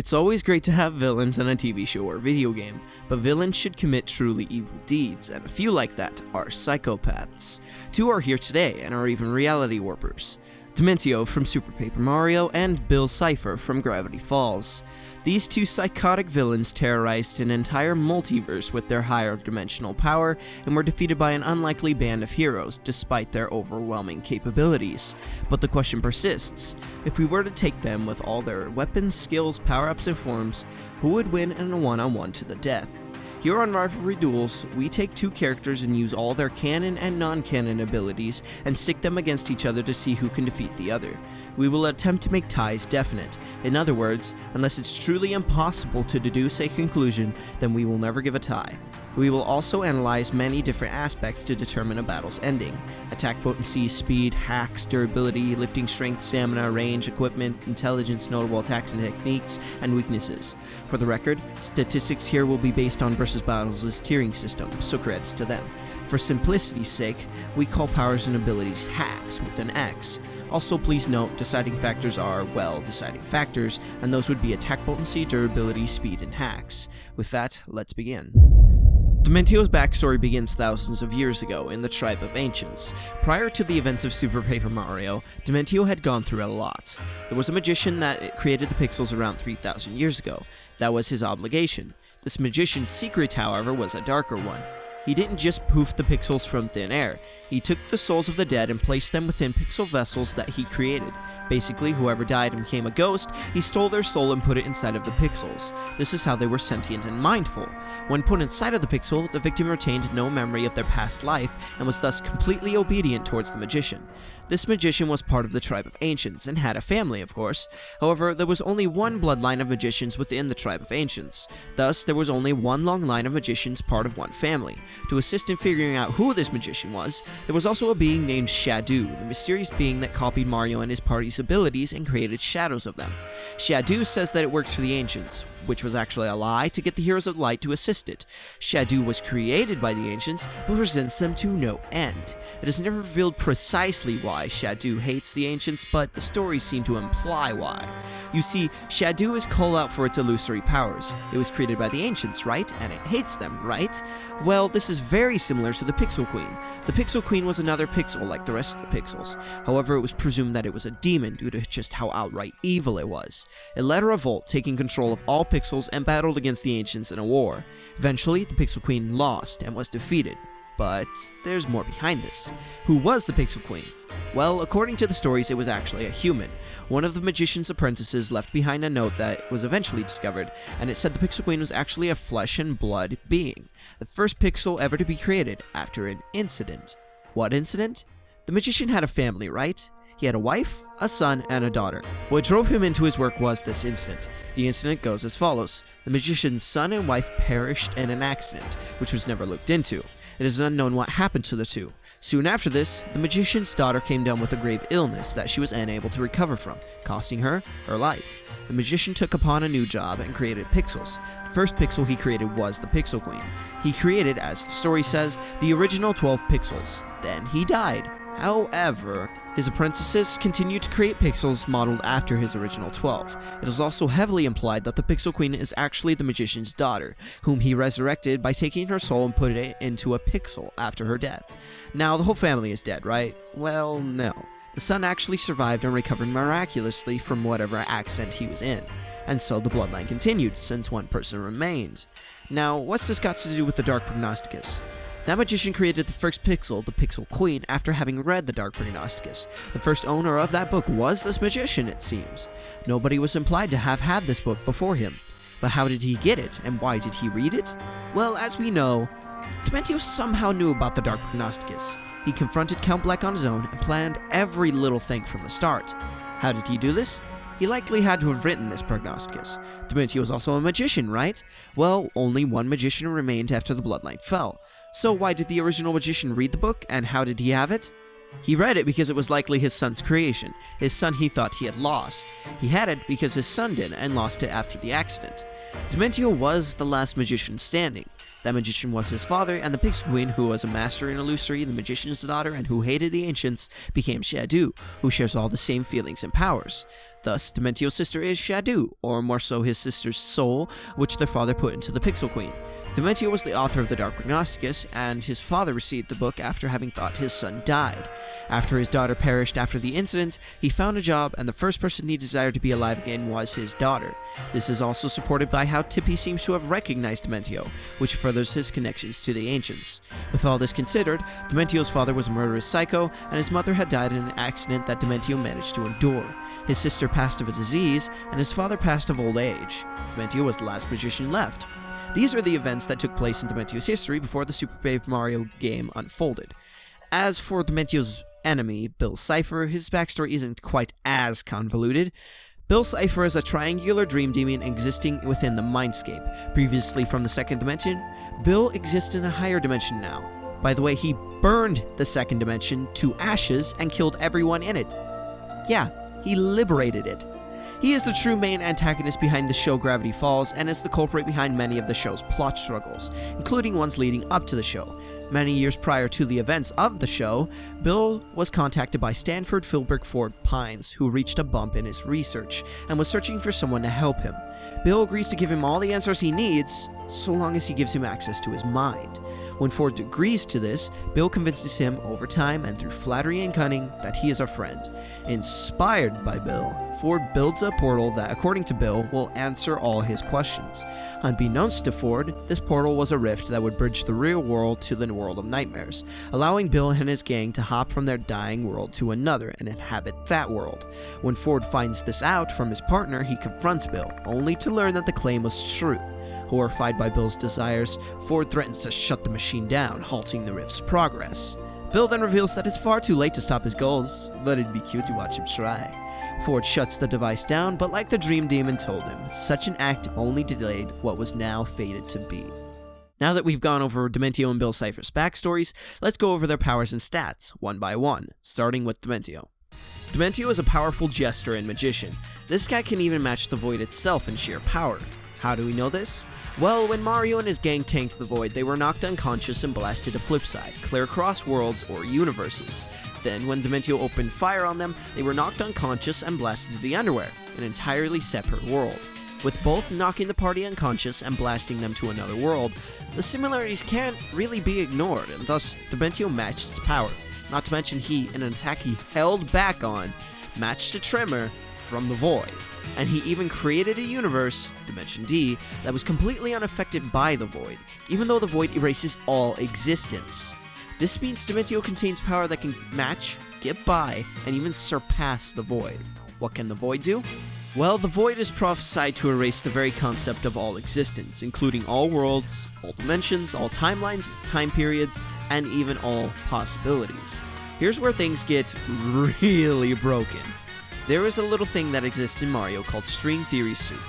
It's always great to have villains in a TV show or video game, but villains should commit truly evil deeds, and a few like that are psychopaths. Two are here today and are even reality warpers. Dimentio from Super Paper Mario and Bill Cipher from Gravity Falls. These two psychotic villains terrorized an entire multiverse with their higher dimensional power and were defeated by an unlikely band of heroes despite their overwhelming capabilities. But the question persists, if we were to take them with all their weapons, skills, power-ups, and forms, who would win in a one-on-one to the death? Here on Rivalry Duels, we take two characters and use all their canon and non-canon abilities and stick them against each other to see who can defeat the other. We will attempt to make ties definite. In other words, unless it's truly impossible to deduce a conclusion, then we will never give a tie. We will also analyze many different aspects to determine a battle's ending. Attack potency, speed, hacks, durability, lifting strength, stamina, range, equipment, intelligence, notable attacks and techniques, and weaknesses. For the record, statistics here will be based on Versus Battles' tiering system, so credits to them. For simplicity's sake, we call powers and abilities hacks with an X. Also please note, deciding factors are, well, deciding factors, and those would be attack potency, durability, speed, and hacks. With that, let's begin. Dimentio's backstory begins thousands of years ago in the Tribe of Ancients. Prior to the events of Super Paper Mario, Dimentio had gone through a lot. There was a magician that created the pixels around 3,000 years ago. That was his obligation. This magician's secret, however, was a darker one. He didn't just poof the pixels from thin air. He took the souls of the dead and placed them within pixel vessels that he created. Basically, whoever died and became a ghost, he stole their soul and put it inside of the pixels. This is how they were sentient and mindful. When put inside of the pixel, the victim retained no memory of their past life and was thus completely obedient towards the magician. This magician was part of the Tribe of Ancients and had a family, of course. However, there was only one bloodline of magicians within the Tribe of Ancients. Thus, there was only one long line of magicians part of one family. To assist in figuring out who this magician was, there was also a being named Shadow, the mysterious being that copied Mario and his party's abilities and created shadows of them. Shadow says that it works for the Ancients, which was actually a lie, to get the Heroes of Light to assist it. Shadow was created by the Ancients, but resents them to no end. It is never revealed precisely why Shadow hates the Ancients, but the stories seem to imply why. You see, Shadow is called out for its illusory powers. It was created by the Ancients, right? And it hates them, right? Well, this is very similar to the Pixel Queen. The Pixel Queen was another pixel like the rest of the pixels. However, it was presumed that it was a demon due to just how outright evil it was. It led a revolt, taking control of all pixels and battled against the Ancients in a war. Eventually, the Pixel Queen lost and was defeated. But there's more behind this. Who was the Pixel Queen? Well, according to the stories, it was actually a human. One of the magician's apprentices left behind a note that was eventually discovered, and it said the Pixel Queen was actually a flesh and blood being, the first pixel ever to be created after an incident. What incident? The magician had a family, right? He had a wife, a son, and a daughter. What drove him into his work was this incident. The incident goes as follows. The magician's son and wife perished in an accident, which was never looked into. It is unknown what happened to the two. Soon after this, the magician's daughter came down with a grave illness that she was unable to recover from, costing her life. The magician took upon a new job and created pixels. The first pixel he created was the Pixel Queen. He created, as the story says, the original 12 pixels. Then he died. However, his apprentices continued to create pixels modeled after his original 12. It is also heavily implied that the Pixel Queen is actually the magician's daughter, whom he resurrected by taking her soul and putting it into a pixel after her death. Now, the whole family is dead, right? Well, no. The son actually survived and recovered miraculously from whatever accident he was in. And so the bloodline continued, since one person remained. Now, what's this got to do with the Dark Prognosticus? That magician created the first pixel, the Pixel Queen, after having read the Dark Prognosticus. The first owner of that book was this magician, it seems. Nobody was implied to have had this book before him. But how did he get it, and why did he read it? Well, as we know, Dimentio somehow knew about the Dark Prognosticus. He confronted Count Black on his own and planned every little thing from the start. How did he do this? He likely had to have written this Prognosticus. Dimentio was also a magician, right? Well, only one magician remained after the bloodline fell. So why did the original magician read the book, and how did he have it? He read it because it was likely his son's creation, his son he thought he had lost. He had it because his son did and lost it after the accident. Dimentio was the last magician standing. That magician was his father, and the Pixel Queen, who was a master in illusory, the magician's daughter, and who hated the ancients, became Shadu, who shares all the same feelings and powers. Thus, Dimentio's sister is Shadu, or more so his sister's soul, which their father put into the Pixel Queen. Dimentio was the author of the Dark Prognosticus, and his father received the book after having thought his son died. After his daughter perished after the incident, he found a job, and the first person he desired to be alive again was his daughter. This is also supported by how Tippy seems to have recognized Dimentio, which furthers his connections to the ancients. With all this considered, Dimentio's father was a murderous psycho, and his mother had died in an accident that Dimentio managed to endure. His sister passed of a disease, and his father passed of old age. Dimentio was the last magician left. These are the events that took place in Dimentio's history before the Super Paper Mario game unfolded. As for Dimentio's enemy, Bill Cipher, his backstory isn't quite as convoluted. Bill Cipher is a triangular dream demon existing within the Mindscape. Previously from the second dimension, Bill exists in a higher dimension now. By the way, he burned the second dimension to ashes and killed everyone in it. Yeah, he liberated it. He is the true main antagonist behind the show Gravity Falls, and is the culprit behind many of the show's plot struggles, including ones leading up to the show. Many years prior to the events of the show, Bill was contacted by Stanford Philbrick Ford Pines, who reached a bump in his research, and was searching for someone to help him. Bill agrees to give him all the answers he needs, so long as he gives him access to his mind. When Ford agrees to this, Bill convinces him over time and through flattery and cunning that he is a friend. Inspired by Bill, Ford builds a portal that, according to Bill, will answer all his questions. Unbeknownst to Ford, this portal was a rift that would bridge the real world to the world of nightmares, allowing Bill and his gang to hop from their dying world to another and inhabit that world. When Ford finds this out from his partner, he confronts Bill, only to learn that the claim was true. Horrified by Bill's desires, Ford threatens to shut the machine down, halting the rift's progress. Bill then reveals that it's far too late to stop his goals, but it'd be cute to watch him try. Ford shuts the device down, but like the Dream Demon told him, such an act only delayed what was now fated to be. Now that we've gone over Dimentio and Bill Cipher's backstories, let's go over their powers and stats, one by one, starting with Dimentio. Dimentio is a powerful jester and magician. This guy can even match the Void itself in sheer power. How do we know this? Well, when Mario and his gang tanked the Void, they were knocked unconscious and blasted to Flipside, clear across worlds or universes. Then, when Dimentio opened fire on them, they were knocked unconscious and blasted to the Underwear, an entirely separate world. With both knocking the party unconscious and blasting them to another world, the similarities can't really be ignored, and thus Dimentio matched its power. Not to mention he, in an attack he held back on, matched a tremor from the Void. And he even created a universe, Dimension D, that was completely unaffected by the Void, even though the Void erases all existence. This means Dimentio contains power that can match, get by, and even surpass the Void. What can the Void do? Well, the Void is prophesied to erase the very concept of all existence, including all worlds, all dimensions, all timelines, time periods, and even all possibilities. Here's where things get really broken. There is a little thing that exists in Mario called String Theory Soup.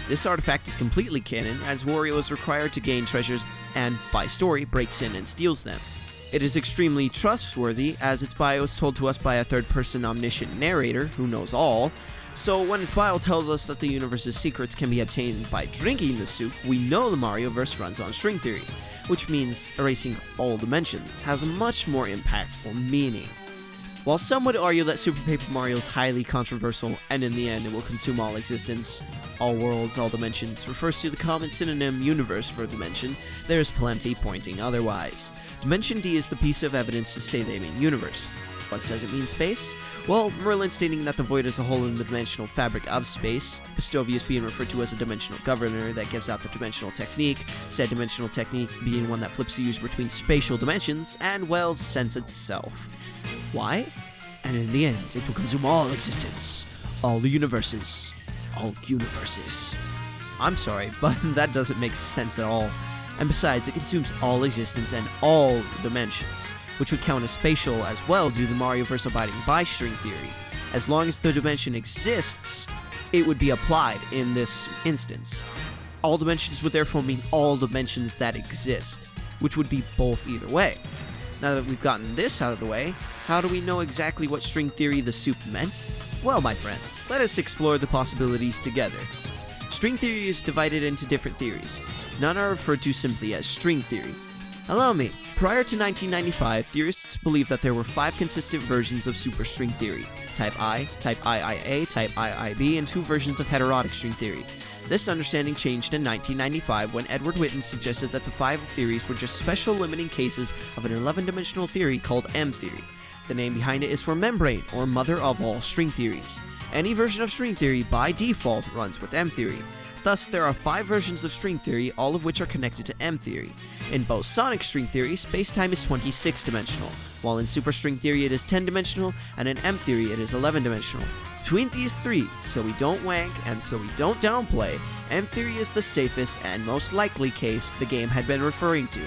This artifact is completely canon, as Wario is required to gain treasures and, by story, breaks in and steals them. It is extremely trustworthy, as its bio is told to us by a third-person omniscient narrator who knows all, so when its bio tells us that the universe's secrets can be obtained by drinking the soup, we know the Marioverse runs on string theory, which means erasing all dimensions has a much more impactful meaning. While some would argue that Super Paper Mario is highly controversial, and in the end it will consume all existence, all worlds, all dimensions refers to the common synonym universe for dimension, there is plenty pointing otherwise. Dimension D is the piece of evidence to say they mean universe. What does it mean space? Well, Merlin stating that the Void is a hole in the dimensional fabric of space, Pistovius being referred to as a dimensional governor that gives out the dimensional technique, said dimensional technique being one that flips the user between spatial dimensions, and, well, sense itself. Why? And in the end, it will consume all existence, all the universes, all universes. I'm sorry, but that doesn't make sense at all. And besides, it consumes all existence and all dimensions, which would count as spatial as well due to Marioverse abiding by string theory. As long as the dimension exists, it would be applied in this instance. All dimensions would therefore mean all dimensions that exist, which would be both either way. Now that we've gotten this out of the way, how do we know exactly what string theory the soup meant? Well, my friend, let us explore the possibilities together. String theory is divided into different theories. None are referred to simply as string theory. Allow me. Prior to 1995, theorists believed that there were 5 consistent versions of superstring theory: Type I, Type IIA, Type IIB, and 2 versions of heterotic string theory. This understanding changed in 1995 when Edward Witten suggested that the 5 theories were just special limiting cases of an 11-dimensional theory called M theory. The name behind it is for membrane, or mother of all string theories. Any version of string theory, by default, runs with M theory. Thus, there are 5 versions of string theory, all of which are connected to M theory. In bosonic string theory, spacetime is 26-dimensional, while in superstring theory it is 10-dimensional, and in M theory it is 11-dimensional. Between these 3, so we don't wank and so we don't downplay, M theory is the safest and most likely case the game had been referring to.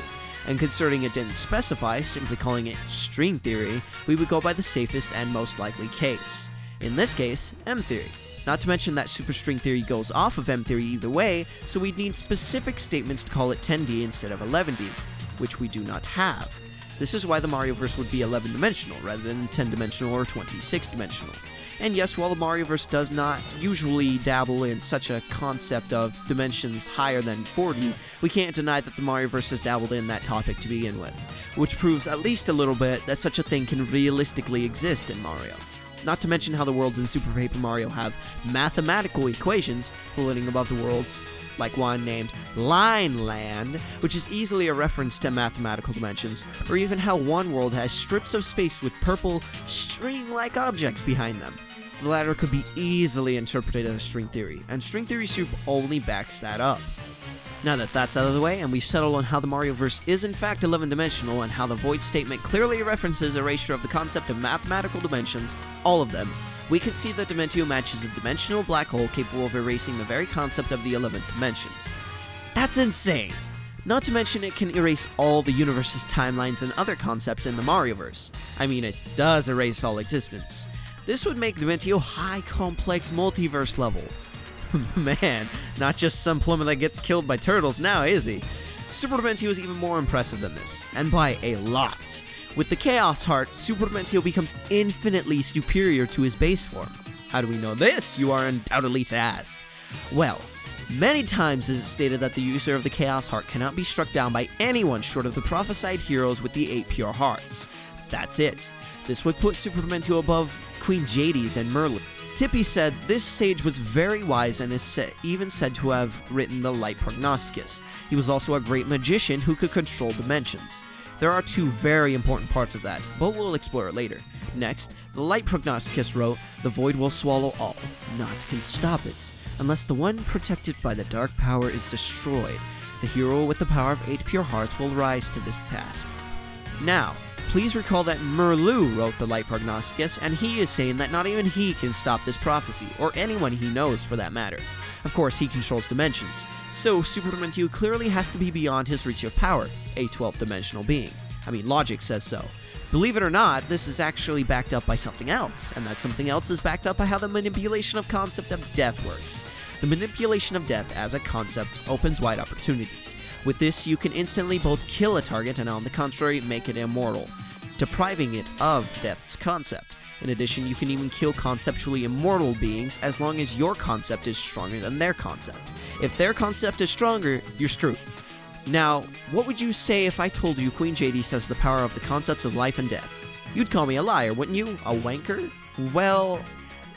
And considering it didn't specify, simply calling it string theory, we would go by the safest and most likely case. In this case, M theory. Not to mention that superstring theory goes off of M theory either way, so we'd need specific statements to call it 10D instead of 11D, which we do not have. This is why the Marioverse would be 11-dimensional rather than 10-dimensional or 26-dimensional. And yes, while the Marioverse does not usually dabble in such a concept of dimensions higher than 40, we can't deny that the Marioverse has dabbled in that topic to begin with, which proves at least a little bit that such a thing can realistically exist in Mario. Not to mention how the worlds in Super Paper Mario have mathematical equations floating above the worlds, like one named Line Land, which is easily a reference to mathematical dimensions, or even how one world has strips of space with purple, string-like objects behind them. The latter could be easily interpreted as string theory, and string theory soup only backs that up. Now that that's out of the way, and we've settled on how the Marioverse is in fact 11-dimensional, and how the void statement clearly references erasure of the concept of mathematical dimensions, all of them, we can see that Dimentio matches a dimensional black hole capable of erasing the very concept of the 11th dimension. That's insane! Not to mention it can erase all the universe's timelines and other concepts in the Marioverse. I mean, it does erase all existence. This would make Dimentio high complex multiverse level. Man, not just some plumber that gets killed by turtles now, is he? Super Dimentio is even more impressive than this, and by a lot. With the Chaos Heart, Super Dimentio becomes infinitely superior to his base form. How do we know this, you are undoubtedly to ask? Well, many times is it stated that the user of the Chaos Heart cannot be struck down by anyone short of the prophesied heroes with the 8 pure hearts. That's it. This would put Super Dimentio above Queen Jadis and Merlin. Tippy said this sage was very wise and is even said to have written the Light Prognosticus. He was also a great magician who could control dimensions. There are 2 very important parts of that, but we'll explore it later. Next, the Light Prognosticus wrote, "The void will swallow all. Naught can stop it. Unless the one protected by the dark power is destroyed, the hero with the power of 8 pure hearts will rise to this task." Now, please recall that Merlu wrote the Light Prognosticus, and he is saying that not even he can stop this prophecy, or anyone he knows for that matter. Of course, he controls dimensions, so Super Dimentio clearly has to be beyond his reach of power, a 12th dimensional being. I mean, logic says so. Believe it or not, this is actually backed up by something else, and that something else is backed up by how the manipulation of concept of death works. The manipulation of death as a concept opens wide opportunities. With this, you can instantly both kill a target and on the contrary, make it immortal, depriving it of death's concept. In addition, you can even kill conceptually immortal beings as long as your concept is stronger than their concept. If their concept is stronger, you're screwed. Now, what would you say if I told you Queen Jadis has the power of the concepts of life and death? You'd call me a liar, wouldn't you? A wanker? Well,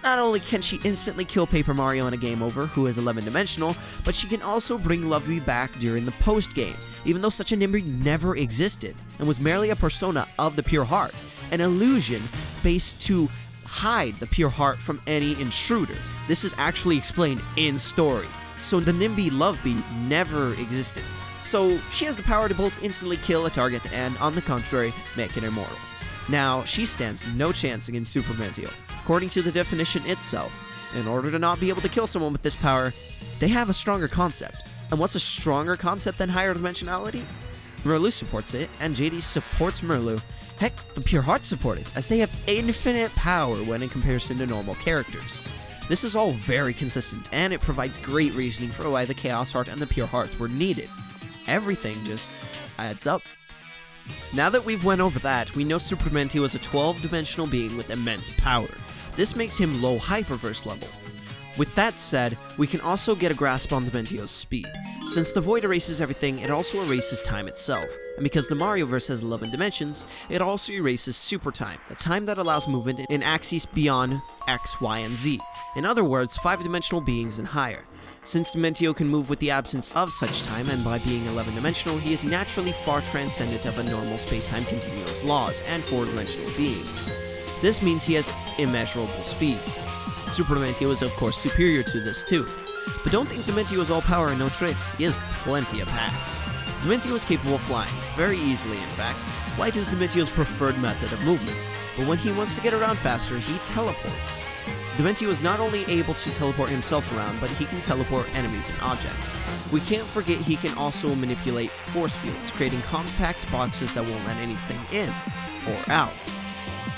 not only can she instantly kill Paper Mario in a game over, who is 11-dimensional, but she can also bring Lovey back during the post-game, even though such a Nimby never existed, and was merely a persona of the Pure Heart, an illusion based to hide the Pure Heart from any intruder. This is actually explained in story. So the Nimby Loveby never existed. So she has the power to both instantly kill a target and, on the contrary, make it immortal. Now, she stands no chance against Super Dimentio. According to the definition itself, in order to not be able to kill someone with this power, they have a stronger concept. And what's a stronger concept than higher dimensionality? Merlu supports it, and JD supports Merlu. Heck, the Pure Hearts support it, as they have infinite power when in comparison to normal characters. This is all very consistent, and it provides great reasoning for why the Chaos Heart and the Pure Hearts were needed. Everything just adds up. Now that we've went over that, we know Super Dimentio is a 12-dimensional being with immense power. This makes him low Hyperverse level. With that said, we can also get a grasp on Dimentio's speed. Since the Void erases everything, it also erases time itself. And because the Marioverse has 11 dimensions, it also erases Super Time, the time that allows movement in axes beyond X, Y, and Z. In other words, 5-dimensional beings and higher. Since Dimentio can move with the absence of such time, and by being 11-dimensional, he is naturally far transcendent of a normal space-time continuum's laws and 4-dimensional beings. This means he has immeasurable speed. Super Dimentio is of course superior to this too. But don't think Dimentio is all power and no tricks, he has plenty of hacks. Dimentio is capable of flying, very easily in fact. Flight is Dimentio's preferred method of movement, but when he wants to get around faster, he teleports. Dimentio is not only able to teleport himself around, but he can teleport enemies and objects. We can't forget he can also manipulate force fields, creating compact boxes that won't let anything in or out.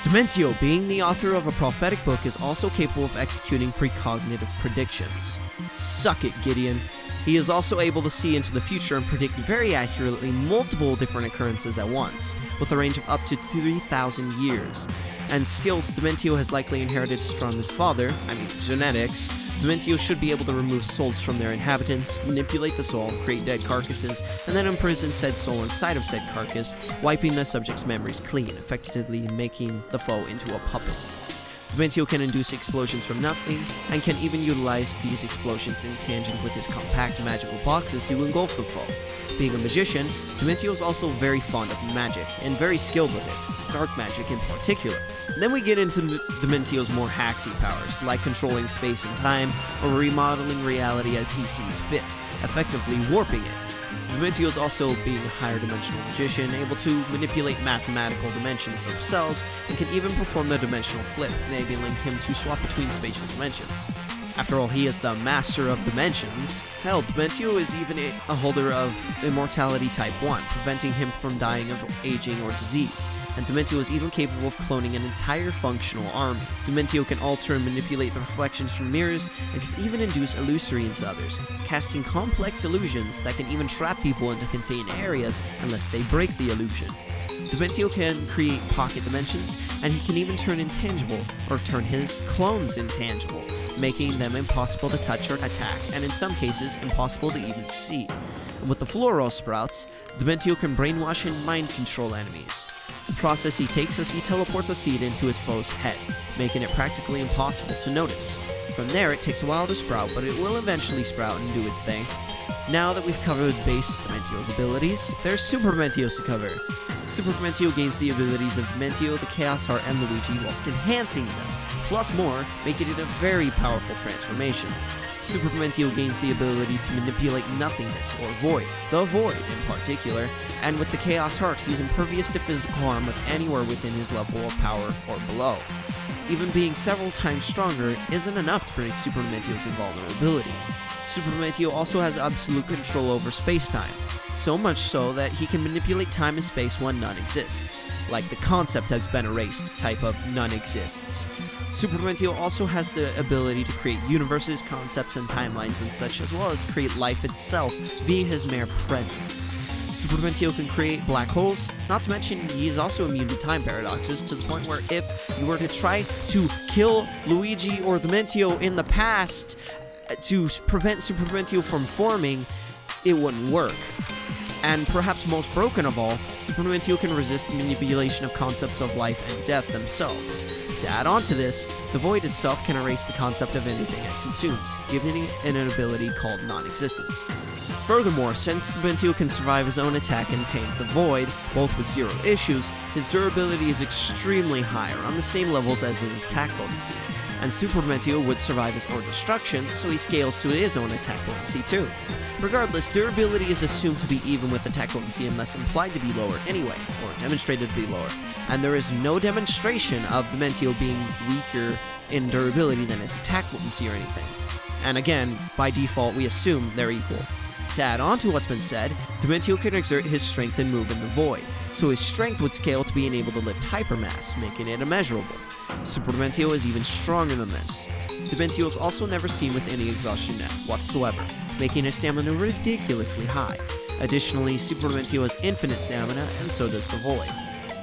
Dimentio, being the author of a prophetic book, is also capable of executing precognitive predictions. Suck it, Gideon. He is also able to see into the future and predict very accurately multiple different occurrences at once, with a range of up to 3,000 years. And skills Dimentio has likely inherited from his father, genetics. Dimentio should be able to remove souls from their inhabitants, manipulate the soul, create dead carcasses, and then imprison said soul inside of said carcass, wiping the subject's memories clean, effectively making the foe into a puppet. Dimentio can induce explosions from nothing, and can even utilize these explosions in tangent with his compact magical boxes to engulf the foe. Being a magician, Dimentio is also very fond of magic, and very skilled with it, dark magic in particular. Then we get into Dimentio's more hacksy powers, like controlling space and time, or remodeling reality as he sees fit, effectively warping it. Dimentio is also being a higher dimensional magician, able to manipulate mathematical dimensions themselves, and can even perform the dimensional flip, enabling him to swap between spatial dimensions. After all, he is the master of dimensions. Hell, Dimentio is even a holder of Immortality Type 1, preventing him from dying of aging or disease. And Dimentio is even capable of cloning an entire functional army. Dimentio can alter and manipulate the reflections from mirrors, and can even induce illusory into others, casting complex illusions that can even trap people into contained areas unless they break the illusion. Dimentio can create pocket dimensions, and he can even turn intangible, or turn his clones intangible, making them impossible to touch or attack, and in some cases, impossible to even see. And with the Floral Sprouts, Dimentio can brainwash and mind control enemies. The process he takes as he teleports a seed into his foe's head, making it practically impossible to notice. From there, it takes a while to sprout, but it will eventually sprout and do its thing. Now that we've covered base Dimentio's abilities, there's Super Dimentio's to cover. Super Dimentio gains the abilities of Dimentio, the Chaos Heart, and Luigi whilst enhancing them, plus more, making it a very powerful transformation. Super Dimentio gains the ability to manipulate nothingness, or voids, the Void in particular, and with the Chaos Heart, he's impervious to physical harm of anywhere within his level of power or below. Even being several times stronger isn't enough to break Super Dimentio's invulnerability. Super Dimentio also has absolute control over space-time, so much so that he can manipulate time and space when none exists, like the concept has been erased type of none exists. Super Dimentio also has the ability to create universes, concepts, and timelines and such, as well as create life itself via his mere presence. Super Dimentio can create black holes, not to mention he is also immune to time paradoxes, to the point where if you were to try to kill Luigi or Dimentio in the past to prevent Super Dimentio from forming, it wouldn't work. And perhaps most broken of all, Super Dimentio can resist the manipulation of concepts of life and death themselves. To add on to this, the Void itself can erase the concept of anything it consumes, giving it an ability called non-existence. Furthermore, since Dimentio can survive his own attack and tank the Void, both with zero issues, his durability is extremely high, around the same levels as his attack potency. And Super Dimentio would survive his own destruction, so he scales to his own attack potency too. Regardless, durability is assumed to be even with attack potency unless implied to be lower anyway, or demonstrated to be lower, and there is no demonstration of Dimentio being weaker in durability than his attack potency or anything. And again, by default, we assume they're equal. To add on to what's been said, Dimentio can exert his strength and move in the Void, so his strength would scale to being able to lift hypermass, making it immeasurable. Super Dimentio is even stronger than this. Dimentio is also never seen with any exhaustion net whatsoever, making his stamina ridiculously high. Additionally, Super Dimentio has infinite stamina, and so does the Void.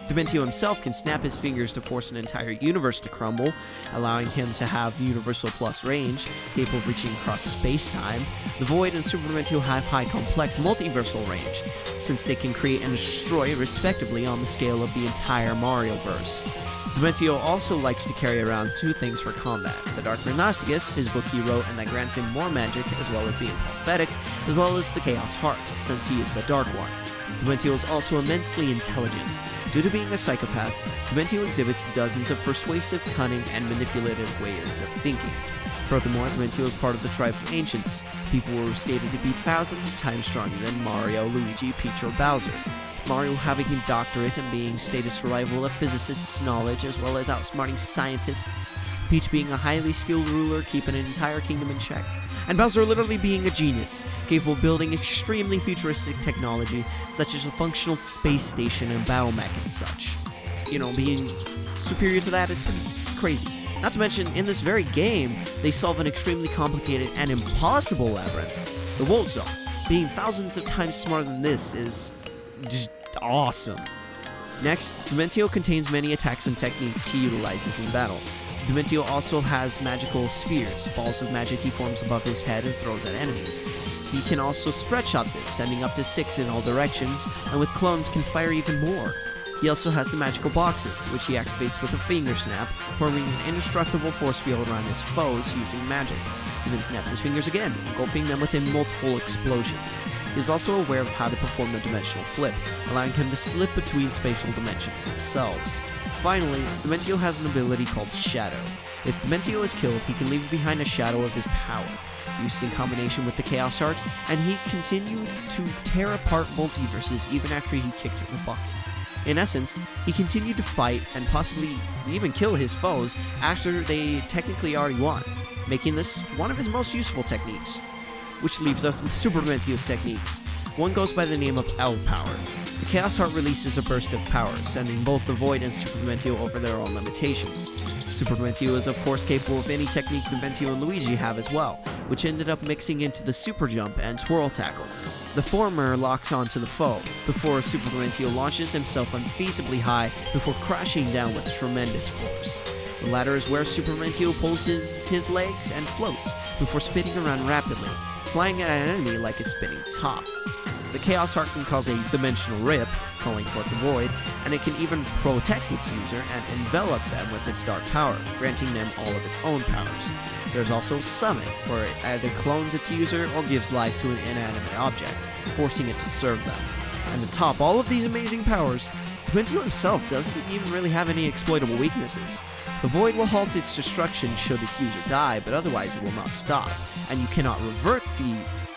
Dimentio himself can snap his fingers to force an entire universe to crumble, allowing him to have universal plus range, capable of reaching across space-time. The Void and Super Dimentio have high complex multiversal range, since they can create and destroy respectively on the scale of the entire Mario-verse. Dimentio also likes to carry around two things for combat: the Dark Gnosticus, his book he wrote and that grants him more magic, as well as being prophetic, as well as the Chaos Heart, since he is the Dark One. Dimentio is also immensely intelligent. Due to being a psychopath, Dimentio exhibits dozens of persuasive, cunning, and manipulative ways of thinking. Furthermore, Dimentio is part of the tribe of ancients, people who were stated to be thousands of times stronger than Mario, Luigi, Peach, or Bowser. Mario having a doctorate and being stated to rival a physicist's knowledge, as well as outsmarting scientists, Peach being a highly skilled ruler keeping an entire kingdom in check, and Bowser literally being a genius, capable of building extremely futuristic technology, such as a functional space station and battle mech and such. You know, being superior to that is pretty crazy. Not to mention, in this very game, they solve an extremely complicated and impossible labyrinth. The World Zone, being thousands of times smarter than this, is just awesome. Next, Dimentio contains many attacks and techniques he utilizes in battle. Dimentio also has magical spheres, balls of magic he forms above his head and throws at enemies. He can also spread shot this, sending up to 6 in all directions, and with clones can fire even more. He also has the magical boxes, which he activates with a finger snap, forming an indestructible force field around his foes using magic. He then snaps his fingers again, engulfing them within multiple explosions. He is also aware of how to perform the dimensional flip, allowing him to slip between spatial dimensions themselves. Finally, Dimentio has an ability called Shadow. If Dimentio is killed, he can leave behind a shadow of his power, used in combination with the Chaos Heart, and he continued to tear apart multiverses even after he kicked the bucket. In essence, he continued to fight and possibly even kill his foes after they technically already won, making this one of his most useful techniques. Which leaves us with Super Dimentio's techniques. One goes by the name of L Power. The Chaos Heart releases a burst of power, sending both the Void and Super Dimentio over their own limitations. Super Dimentio is of course capable of any technique Dimentio and Luigi have as well, which ended up mixing into the Super Jump and Twirl Tackle. The former locks onto the foe, before Super Dimentio launches himself unfeasibly high before crashing down with tremendous force. The latter is where Super Dimentio pulls his legs and floats, before spinning around rapidly, flying at an enemy like a spinning top. The Chaos Heart can cause a dimensional rip, calling forth the Void, and it can even protect its user and envelop them with its dark power, granting them all of its own powers. There's also Summon, where it either clones its user or gives life to an inanimate object, forcing it to serve them. And to top all of these amazing powers, Dimentio himself doesn't even really have any exploitable weaknesses. The Void will halt its destruction should its user die, but otherwise it will not stop, and you cannot revert the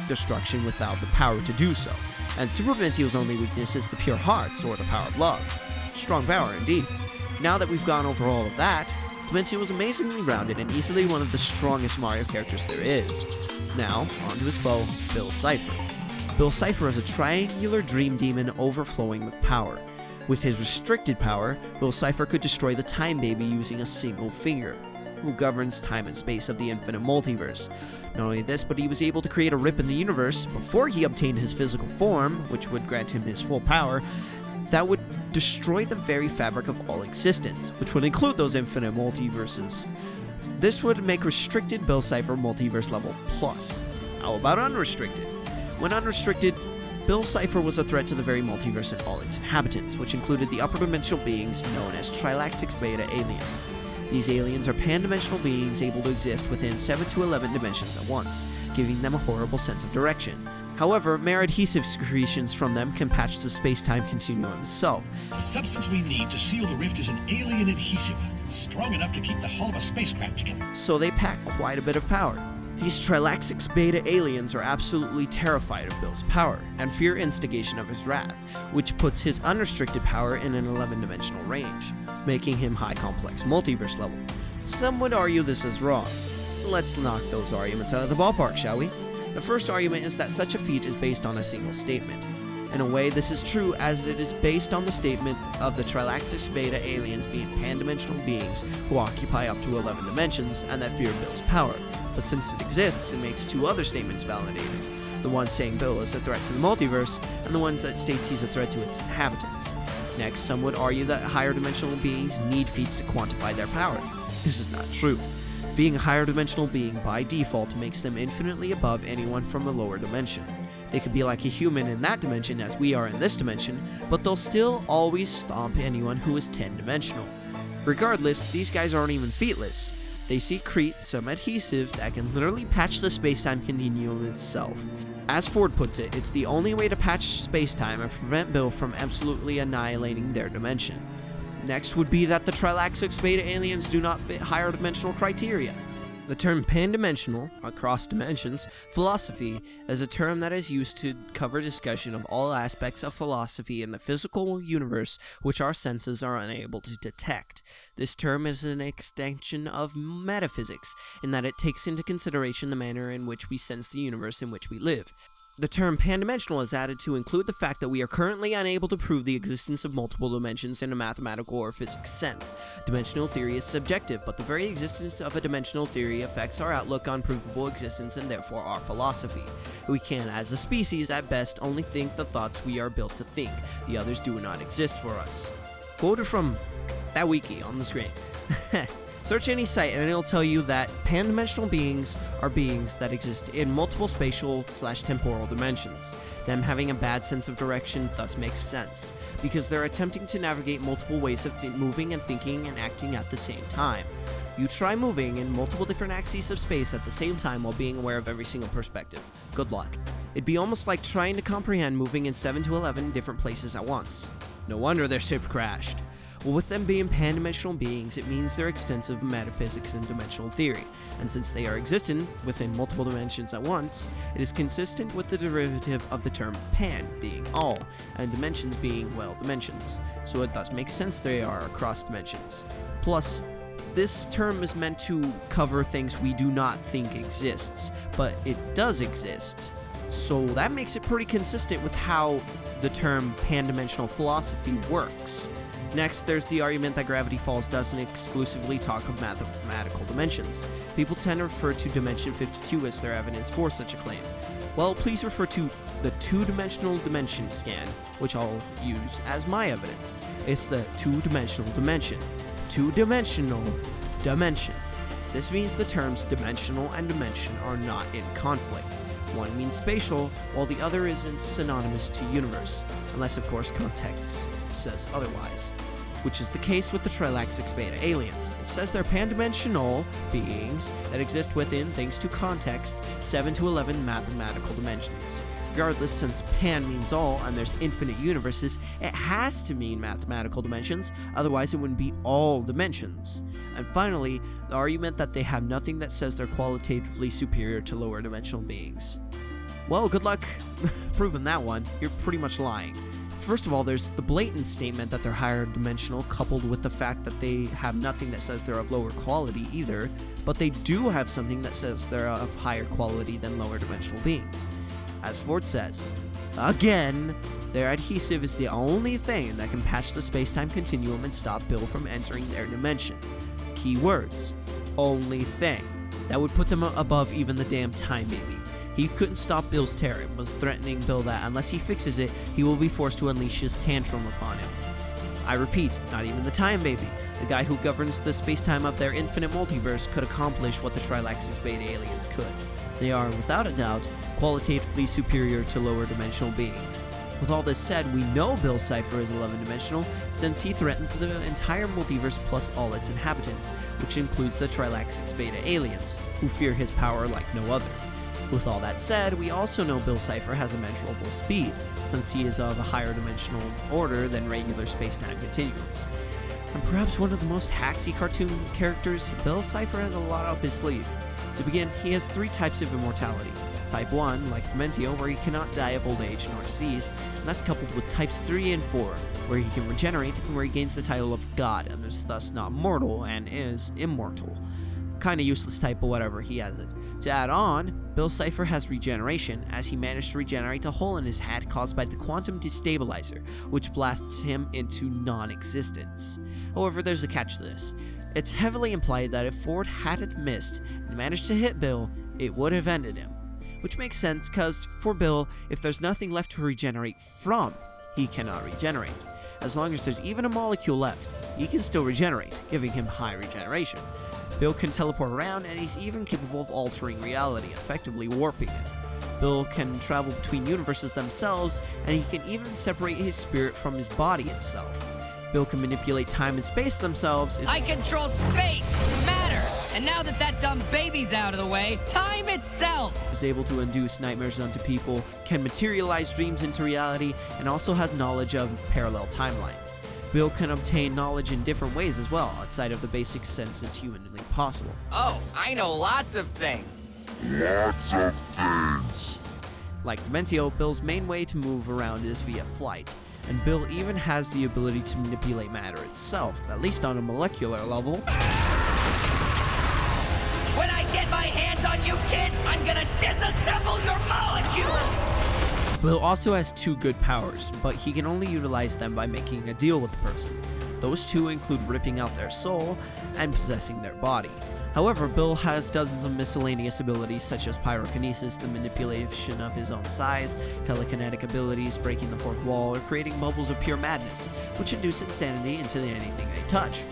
destruction without the power to do so. And Super Dimentio's only weakness is the Pure Hearts, or the Power of Love. Strong power indeed. Now that we've gone over all of that, Dimentio is amazingly rounded and easily one of the strongest Mario characters there is. Now, on to his foe, Bill Cipher. Bill Cipher is a triangular dream demon overflowing with power. With his restricted power, Bill Cipher could destroy the Time Baby using a single finger, who governs time and space of the infinite multiverse. Not only this, but he was able to create a rip in the universe before he obtained his physical form, which would grant him his full power, that would destroy the very fabric of all existence, which would include those infinite multiverses. This would make restricted Bill Cipher multiverse level plus. How about unrestricted? When unrestricted, Bill Cipher was a threat to the very multiverse and all its inhabitants, which included the upper dimensional beings known as Trilaxix Beta aliens. These aliens are pan-dimensional beings able to exist within 7 to 11 dimensions at once, giving them a horrible sense of direction. However, mere adhesive secretions from them can patch the space-time continuum itself. The substance we need to seal the rift is an alien adhesive, strong enough to keep the hull of a spacecraft together. So they pack quite a bit of power. These Trilaxix Beta aliens are absolutely terrified of Bill's power, and fear instigation of his wrath, which puts his unrestricted power in an 11-dimensional range, making him high complex multiverse level. Some would argue this is wrong. Let's knock those arguments out of the ballpark, shall we? The first argument is that such a feat is based on a single statement. In a way, this is true as it is based on the statement of the Trilaxix Beta aliens being pan-dimensional beings who occupy up to 11 dimensions and that fear Bill's power. But since it exists, it makes two other statements validated. The one saying Bill is a threat to the multiverse, and the one that states he's a threat to its inhabitants. Next, some would argue that higher dimensional beings need feats to quantify their power. This is not true. Being a higher dimensional being by default makes them infinitely above anyone from the lower dimension. They could be like a human in that dimension as we are in this dimension, but they'll still always stomp anyone who is 10-dimensional. Regardless, these guys aren't even featless. They secrete some adhesive that can literally patch the space-time continuum itself. As Ford puts it, it's the only way to patch space-time and prevent Bill from absolutely annihilating their dimension. Next would be that the Trilaxic beta aliens do not fit higher dimensional criteria. The term pan-dimensional, across dimensions, philosophy is a term that is used to cover discussion of all aspects of philosophy in the physical universe which our senses are unable to detect. This term is an extension of metaphysics, in that it takes into consideration the manner in which we sense the universe in which we live. The term pan-dimensional is added to include the fact that we are currently unable to prove the existence of multiple dimensions in a mathematical or physics sense. Dimensional theory is subjective, but the very existence of a dimensional theory affects our outlook on provable existence and therefore our philosophy. We can, as a species, at best only think the thoughts we are built to think. The others do not exist for us. Quoted from that wiki on the screen. Search any site and it'll tell you that pan-dimensional beings are beings that exist in multiple spatial/temporal dimensions. Them having a bad sense of direction thus makes sense, because they're attempting to navigate multiple ways of moving and thinking and acting at the same time. You try moving in multiple different axes of space at the same time while being aware of every single perspective. Good luck. It'd be almost like trying to comprehend moving in 7 to 11 different places at once. No wonder their ship crashed. Well, with them being pan-dimensional beings, it means they're extensive in metaphysics and dimensional theory, and since they are existent within multiple dimensions at once, it is consistent with the derivative of the term pan being all, and dimensions being, well, dimensions, so it thus makes sense they are across dimensions. Plus, this term is meant to cover things we do not think exists, but it does exist, so that makes it pretty consistent with how the term pan-dimensional philosophy works. Next, there's the argument that Gravity Falls doesn't exclusively talk of mathematical dimensions. People tend to refer to Dimension 52 as their evidence for such a claim. Well, please refer to the two-dimensional dimension scan, which I'll use as my evidence. It's the two-dimensional dimension. Two-dimensional dimension. This means the terms dimensional and dimension are not in conflict. One means spatial, while the other isn't synonymous to universe, unless of course context says otherwise, which is the case with the Trilaxic beta aliens. It says they're pan-dimensional beings that exist within, thanks to context, 7 to 11 mathematical dimensions. Regardless, since pan means all and there's infinite universes, it has to mean mathematical dimensions, otherwise it wouldn't be all dimensions. And finally, the argument that they have nothing that says they're qualitatively superior to lower dimensional beings. Well, good luck proving that one. You're pretty much lying. First of all, there's the blatant statement that they're higher dimensional, coupled with the fact that they have nothing that says they're of lower quality either, but they do have something that says they're of higher quality than lower dimensional beings. As Ford says, again, their adhesive is the only thing that can patch the space-time continuum and stop Bill from entering their dimension. Key words, only thing. That would put them above even the damn Time Baby. He couldn't stop Bill's terror and was threatening Bill that unless he fixes it, he will be forced to unleash his tantrum upon him. I repeat, not even the Time Baby, the guy who governs the space-time of their infinite multiverse, could accomplish what the Trilaxic beta aliens could. They are, without a doubt, qualitatively superior to lower dimensional beings. With all this said, we know Bill Cipher is 11-dimensional, since he threatens the entire multiverse plus all its inhabitants, which includes the Trilaxic beta aliens, who fear his power like no other. With all that said, we also know Bill Cipher has immeasurable speed, since he is of a higher dimensional order than regular space-time continuums. And perhaps one of the most hacksy cartoon characters, Bill Cipher has a lot up his sleeve. To begin, he has 3 types of immortality. Type 1, like Dimentio, where he cannot die of old age nor disease, and that's coupled with types 3 and 4, where he can regenerate and where he gains the title of God, and is thus not mortal and is immortal. Kinda useless type, but whatever, he has it. To add on, Bill Cipher has regeneration, as he managed to regenerate a hole in his hat caused by the quantum destabilizer, which blasts him into non-existence. However, there's a catch to this. It's heavily implied that if Ford hadn't missed and managed to hit Bill, it would have ended him. Which makes sense, cause for Bill, if there's nothing left to regenerate from, he cannot regenerate. As long as there's even a molecule left, he can still regenerate, giving him high regeneration. Bill can teleport around, and he's even capable of altering reality, effectively warping it. Bill can travel between universes themselves, and he can even separate his spirit from his body itself. Bill can manipulate time and space themselves. I control space, matter, and now that that dumb baby's out of the way, time itself! Is able to induce nightmares onto people, can materialize dreams into reality, and also has knowledge of parallel timelines. Bill can obtain knowledge in different ways as well, outside of the basic senses humanly possible. Oh, I know lots of things. Lots of things. Like Dimentio, Bill's main way to move around is via flight, and Bill even has the ability to manipulate matter itself, at least on a molecular level. When I get my hands on you kids, I'm gonna disassemble your molecules! Bill also has two good powers, but he can only utilize them by making a deal with the person. Those two include ripping out their soul and possessing their body. However, Bill has dozens of miscellaneous abilities such as pyrokinesis, the manipulation of his own size, telekinetic abilities, breaking the fourth wall, or creating bubbles of pure madness, which induce insanity into anything they touch.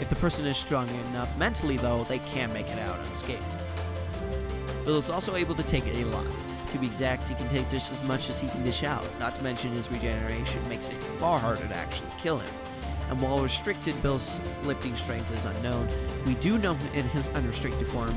If the person is strong enough mentally though, they can make it out unscathed. Bill is also able to take a lot. To be exact, he can take just as much as he can dish out, not to mention his regeneration makes it far harder to actually kill him. And while restricted, Bill's lifting strength is unknown, we do know in his unrestricted form,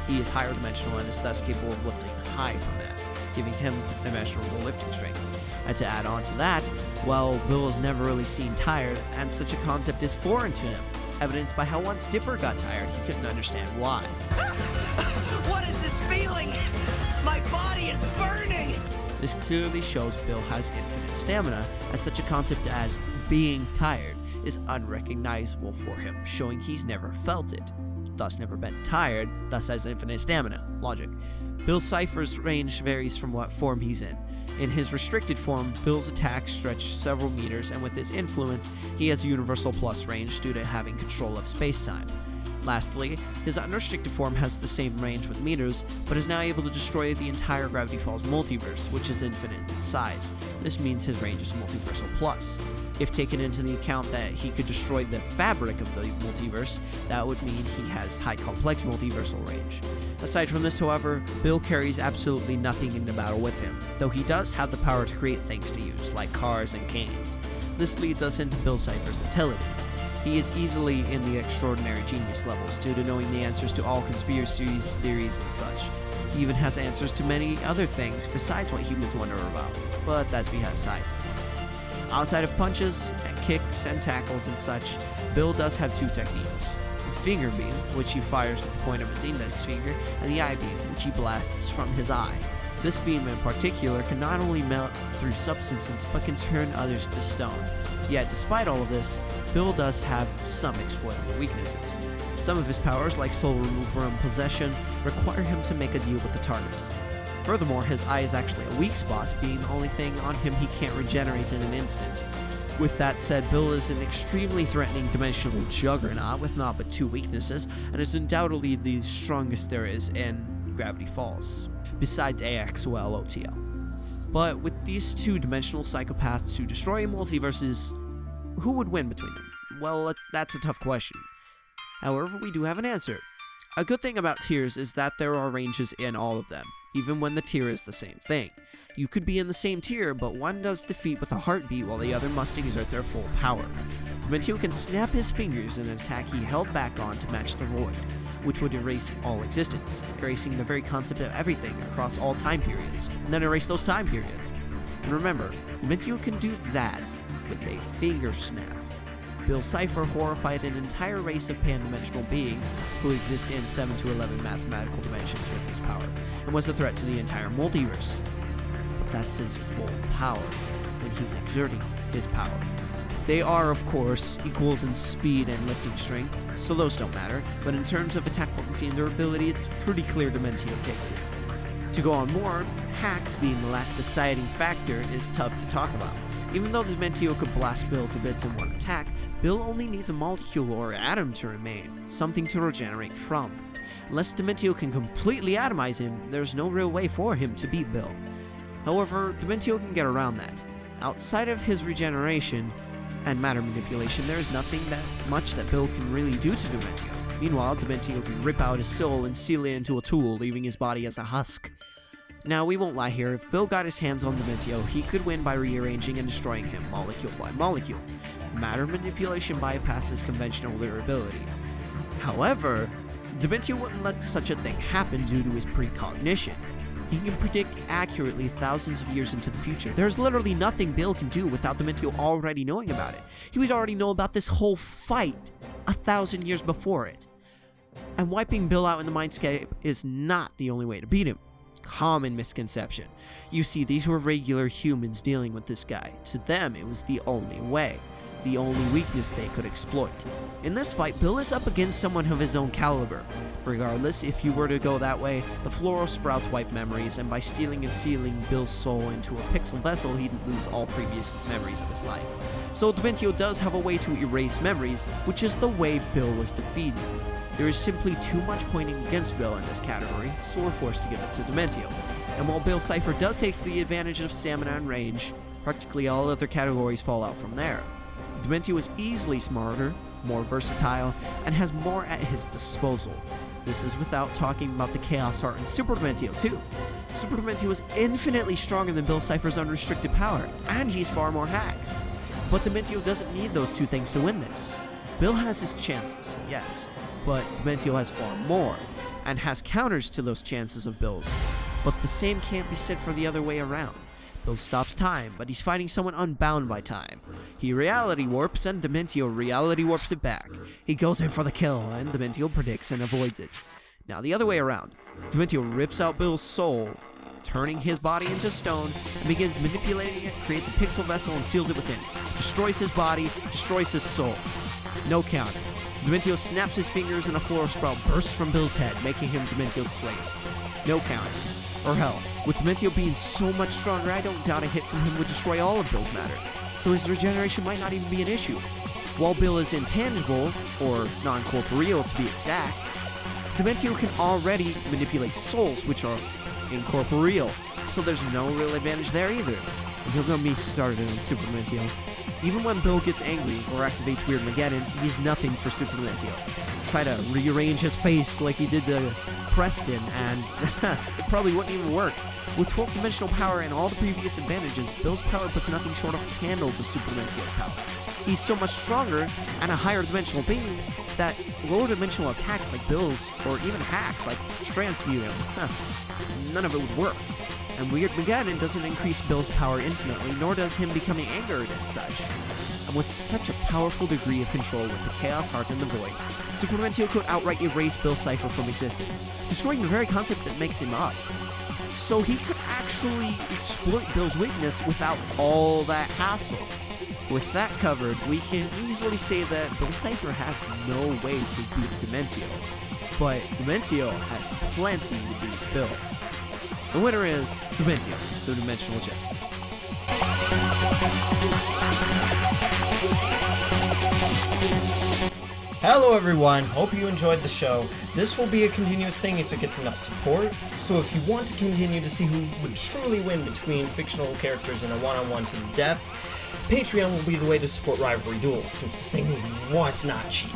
he is higher dimensional and is thus capable of lifting high per mass, giving him immeasurable lifting strength. And to add on to that, well, Bill is never really seen tired, and such a concept is foreign to him, evidenced by how once Dipper got tired, he couldn't understand why. What is this feeling? My body is burning! This clearly shows Bill has infinite stamina, as such a concept as being tired is unrecognizable for him, showing he's never felt it, thus never been tired, thus has infinite stamina. Logic. Bill's Ciphers range varies from what form he's in. In his restricted form, Bill's attacks stretch several meters, and with his influence, he has universal plus range due to having control of space-time. Lastly, his unrestricted form has the same range with meters, but is now able to destroy the entire Gravity Falls multiverse, which is infinite in size. This means his range is multiversal plus. If taken into the account that he could destroy the fabric of the multiverse, that would mean he has high complex multiversal range. Aside from this, however, Bill carries absolutely nothing into battle with him, though he does have the power to create things to use, like cars and canes. This leads us into Bill Cipher's intelligence. He is easily in the extraordinary genius levels due to knowing the answers to all conspiracies, theories, and such. He even has answers to many other things besides what humans wonder about, but that's besides the point. Outside of punches, and kicks, and tackles and such, Bill does have two techniques. The finger beam, which he fires with the point of his index finger, and the eye beam, which he blasts from his eye. This beam in particular can not only melt through substances, but can turn others to stone. Yet, despite all of this, Bill does have some exploitable weaknesses. Some of his powers, like soul removal and possession, require him to make a deal with the target. Furthermore, his eye is actually a weak spot, being the only thing on him he can't regenerate in an instant. With that said, Bill is an extremely threatening dimensional juggernaut with not but two weaknesses, and is undoubtedly the strongest there is in Gravity Falls, besides AXOL OTL. But with these two dimensional psychopaths who destroy multiverses, who would win between them? Well, that's a tough question. However, we do have an answer. A good thing about tiers is that there are ranges in all of them, even when the tier is the same thing. You could be in the same tier, but one does defeat with a heartbeat while the other must exert their full power. Dimentio can snap his fingers in an attack he held back on to match the void, which would erase all existence, erasing the very concept of everything across all time periods, and then erase those time periods. And remember, Dimentio can do that with a finger snap. Bill Cipher horrified an entire race of pan-dimensional beings who exist in 7 to 11 mathematical dimensions with his power, and was a threat to the entire multiverse. But that's his full power, when he's exerting his power. They are, of course, equals in speed and lifting strength, so those don't matter, but in terms of attack potency and durability, it's pretty clear Dimentio takes it. To go on more, hacks being the last deciding factor is tough to talk about. Even though Dimentio could blast Bill to bits in one attack, Bill only needs a molecule or atom to remain, something to regenerate from. Unless Dimentio can completely atomize him, there's no real way for him to beat Bill. However, Dimentio can get around that. Outside of his regeneration and matter manipulation, there is nothing much that Bill can really do to Dimentio. Meanwhile, Dimentio can rip out his soul and seal it into a tool, leaving his body as a husk. Now, we won't lie here, if Bill got his hands on Dimentio, he could win by rearranging and destroying him molecule by molecule. Matter manipulation bypasses conventional durability. However, Dimentio wouldn't let such a thing happen due to his precognition. He can predict accurately thousands of years into the future. There's literally nothing Bill can do without Dimentio already knowing about it. He would already know about this whole fight 1,000 years before it. And wiping Bill out in the mindscape is not the only way to beat him. Common misconception. You see, these were regular humans dealing with this guy. To them, it was the only way. The only weakness they could exploit. In this fight, Bill is up against someone of his own caliber. Regardless, if you were to go that way, the floral sprouts wipe memories, and by stealing and sealing Bill's soul into a pixel vessel, he'd lose all previous memories of his life. So Dimentio does have a way to erase memories, which is the way Bill was defeated. There is simply too much pointing against Bill in this category, so we're forced to give it to Dimentio. And while Bill's Cipher does take the advantage of stamina and range, practically all other categories fall out from there. Dimentio is easily smarter, more versatile, and has more at his disposal. This is without talking about the Chaos Heart and Super Dimentio too. Super Dimentio is infinitely stronger than Bill Cipher's unrestricted power, and he's far more hexed. But Dimentio doesn't need those two things to win this. Bill has his chances, yes, but Dimentio has far more, and has counters to those chances of Bill's. But the same can't be said for the other way around. Bill stops time, but he's fighting someone unbound by time. He reality warps, and Dimentio reality warps it back. He goes in for the kill, and Dimentio predicts and avoids it. Now the other way around. Dimentio rips out Bill's soul, turning his body into stone, and begins manipulating it, creates a pixel vessel, and seals it within. Destroys his body, destroys his soul. No counter. Dimentio snaps his fingers, and a floral sprout bursts from Bill's head, making him Dimentio's slave. No counter. Or hell, with Dimentio being so much stronger, I don't doubt a hit from him would destroy all of Bill's matter, so his regeneration might not even be an issue. While Bill is intangible, or non-corporeal to be exact, Dimentio can already manipulate souls, which are incorporeal, so there's no real advantage there either. And don't get me started on Super Dimentio. Even when Bill gets angry or activates Weird Mageddon, he's nothing for Super Dimentio. Try to rearrange his face like he did to Preston, and it probably wouldn't even work. With 12th dimensional power and all the previous advantages, Bill's power puts nothing short of a candle to Super Dimentio's power. He's so much stronger and a higher dimensional being that lower dimensional attacks like Bill's, or even hacks like Transmute him, none of it would work. And Weird Mageddon doesn't increase Bill's power infinitely, nor does him becoming angered and such. And with such a powerful degree of control with the Chaos Heart and the Void, Super Dimentio could outright erase Bill's Cipher from existence, destroying the very concept that makes him up. So he could actually exploit Bill's weakness without all that hassle. With that covered, we can easily say that Bill's Cipher has no way to beat Dimentio, but Dimentio has plenty to beat Bill. The winner is Dimentio, the Dimensional Jester. Hello everyone, hope you enjoyed the show. This will be a continuous thing if it gets enough support, so if you want to continue to see who would truly win between fictional characters in a one-on-one to the death, Patreon will be the way to support Rivalry Duels, since this thing was not cheap.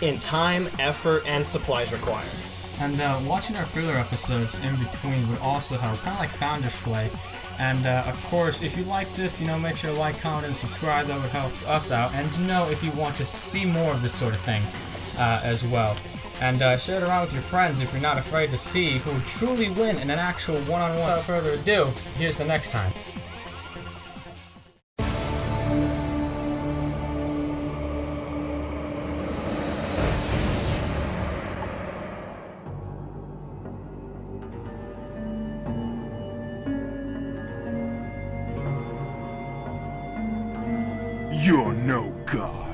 In time, effort, and supplies required. And watching our filler episodes in between would also help, kind of like Founders Play. And of course, if you like this, make sure to like, comment, and subscribe. That would help us out. And if you want to see more of this sort of thing as well. And share it around with your friends if you're not afraid to see who would truly win in an actual one-on-one. Without further ado, here's the next time. You're no god.